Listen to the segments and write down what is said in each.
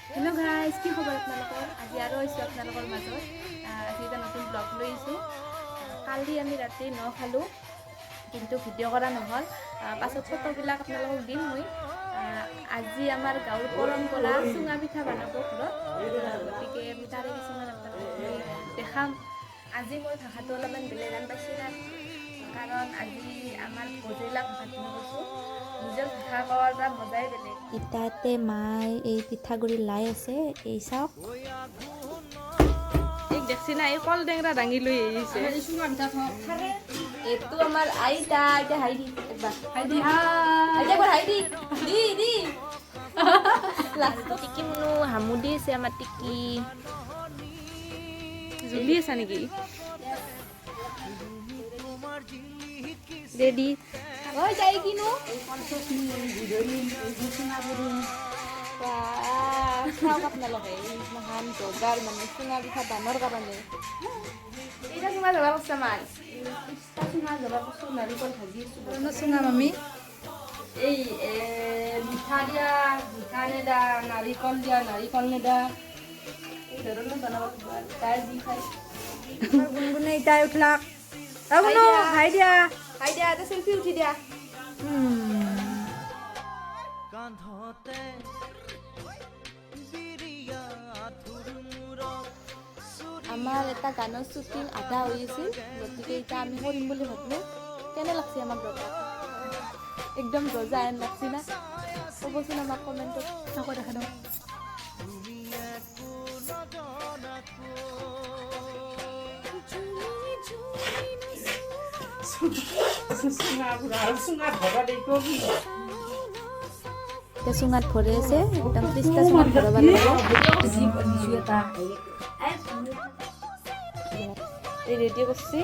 hello guys কি খবৰ আপোনালোকৰ আজি আৰু আইছো আপোনালোকৰ মাজত আজি এটা নতুন ব্লগ লৈ আইছো কালি আমি ৰাতি ন খালো কিন্তু ভিডিঅ' কৰা নহল পাছত ফটোবিলাক আপোনালোকক দিম মই আজি আমাৰ গাঁৱৰ পৰম্পৰা চুঙা পিঠা বনাব ঘৰত গতিকে আমি তাৰে কিছুমান আপোনালোকক দেখাম আজি মই ভাষাটো অলপমান বেলেগ গান পাইছোঁ না কাৰণ আজি আমাৰ বজেলা ভাষাটো কৈছোঁ নিজৰ ভাষা কোৱাৰ পৰা মজাই বেলেগ ইটাতে মাই এই পিঠাগুড়ি লাই আছে এই চাওক এই দেখছি না এই কল টেংৰা দাঙি লৈ আহিছে এইটো আমাৰ আইতা আইতা হাইদি একবাৰ হাইদি আইতা একবাৰ হাইদি দি দি লাষ্টত টিকি মুনু হামু দি আছে আমাৰ টিকি জুলি আছে নেকি ৰেডি ওই যাই কিনো চাওক আপোনালোকে ইমান জগাৰ মানে চুঙা পিঠা বানৰ কাৰণে এইটা চুঙা জগাৰ কৰিছে মাই চুঙা জগাৰ কৰিছোঁ নাৰিকল ভাজি চুঙা মামি এই মিঠা দিয়া মিঠা নেদা নাৰিকল দিয়া নাৰিকল নেদা এই ধৰণে বনাব তাই যি খাই গুণগুণে ইটাই উঠলাক হাই দিয়া এটা সেলফি উঠি দিয়া আমাৰ এটা গানৰ শ্বুটিং আধা হৈ আছিল গতিকে এতিয়া আমি কৰিম বুলি ভাবিলোঁ কেনে লাগছে আমাক ৰজা একদম ৰজা এন লাগছি না ক'বচোন আমাক কমেণ্টত আকৌ দেখা দিওঁ চুঙাত ভৰে আছে একদম ত্ৰিছটা চুঙাত ভৰাব লাগিব এই ৰেডি কৰিছে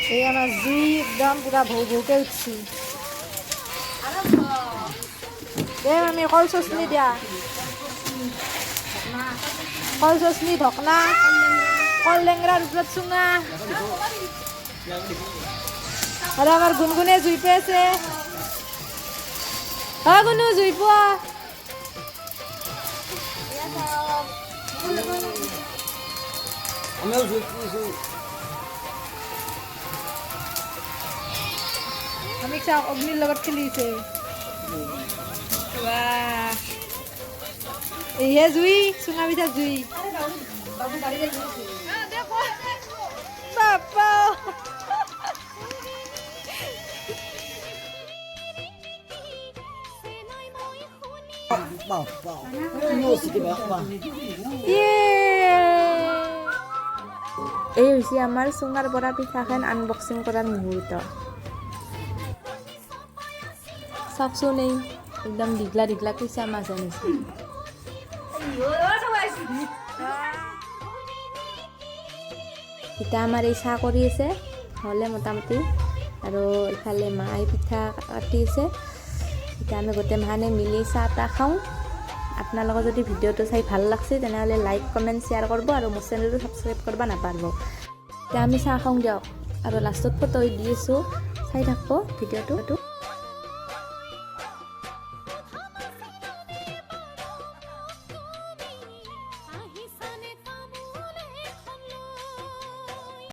এই আমাৰ জুই একদম পুৰা ভৌ ভৌকে উঠছি দে আমি কল চচনি দিয়া কল চচনি ঢকনা কল লেংৰাৰ ওপৰত চুঙা আৰু আমাৰ গুণগুণে জুই পাইছে গুণু জুই পোৱা আমি চাওক অগ্নিৰ লগত খেলিছে এইহে জুই চুঙা পিঠা জুই বাপা এই হৈছে আমাৰ চুঙাৰ পৰা পিঠাখন আনবক্সিং কৰাৰ মুহূৰ্ত চাওকচোন এই একদম দীঘলা দীঘলা কুইচা মাছ আনিছে এতিয়া আমাৰ এই চাহ কৰি আছে হ'লে মোটামুটি আৰু ইফালে মায়ে পিঠা কাটি আছে এতিয়া আমি গোটেই মাহানে মিলি চাহ তাহ খাওঁ আপোনালোকৰ যদি ভিডিঅ'টো চাই ভাল লাগছে তেনেহ'লে লাইক কমেণ্ট শ্বেয়াৰ কৰিব আৰু মোৰ চেনেলটো ছাবস্ক্ৰাইব কৰিব নাপাহৰিব এতিয়া আমি চাহ খাওঁ দিয়ক আৰু লাষ্টত ফটো দি আছোঁ চাই থাকিব ভিডিঅ'টো